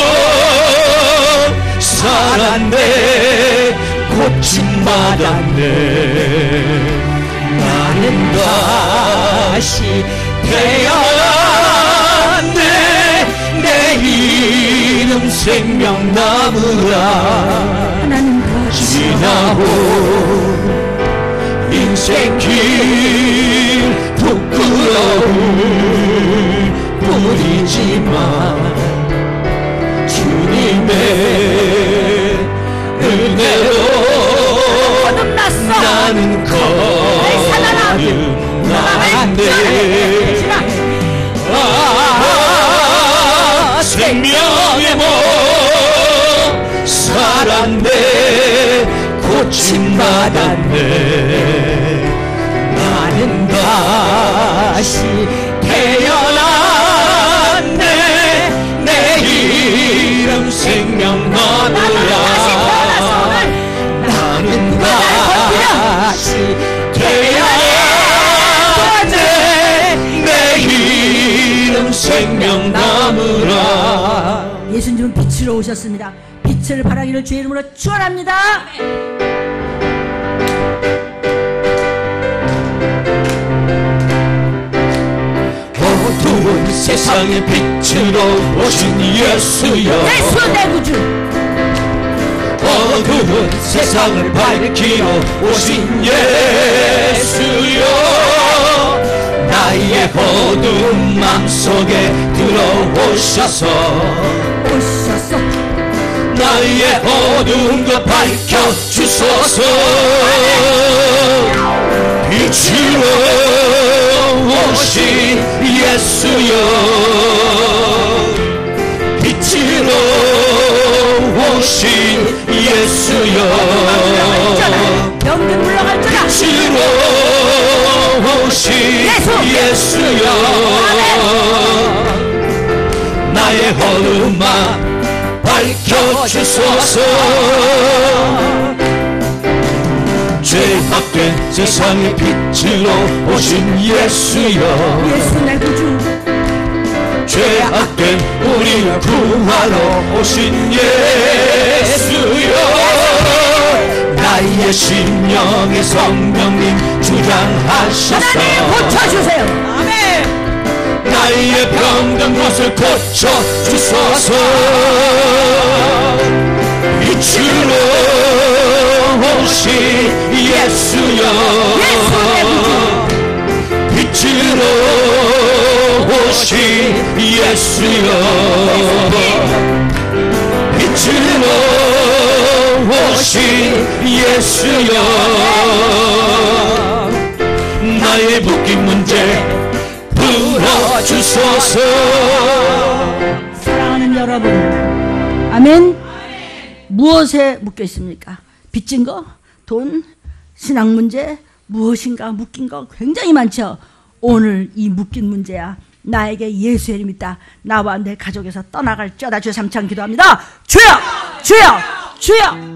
살았네. 고침 받았네. 나는 다시 태어났네. 내 이름 생명나무라. 하나님 지나고 인생길 부끄러움 뿐이지만 주님의 은혜로 거듭났어. 나는 거듭났네. 생명의 몸 살았네. 고침 받았네. 나는 다시 태어났네. 내 이름 생명나무라. 나는 다시 태어났네. 내 이름 생명나무라. 예수님은 빛으로 오셨습니다. 빛을 발하기를 주의 이름으로 축원합니다. 어두운 세상의 빛으로 오신 예수여. 예수 내 구주. 어두운 세상을 밝히러 오신 예수여. 나의 어두운 맘속에 들어오셔서 나의 어두운 것 밝혀주소서. 빛으로 오신 예수여. 빛으로 오신 예수여. 오신 예수여 나의 어둠만 밝혀주소서 죄악된 세상의 빛으로 오신 예수여 예수 내 구주 죄악된 우리를 구하러 오신 예수여 나의 심령의 성령님 주장하셔서 하나님 고쳐주세요. 아멘. 나의 병든 것을 고쳐주소서 빛으로 오신 예수여 빛으로 오신 예수여 빛으로 오신 예수여 나의 묶인 문제 풀어주소서. 사랑하는 여러분, 아멘. 무엇에 묶여 있습니까? 빚진 거, 돈, 신앙 문제, 무엇인가 묶인 거 굉장히 많죠. 오늘 이 묶인 문제야 나에게 예수의 이름 있다. 나와 내 가족에서 떠나갈지어다. 주여 삼창 기도합니다. 주여, 주여, 주여.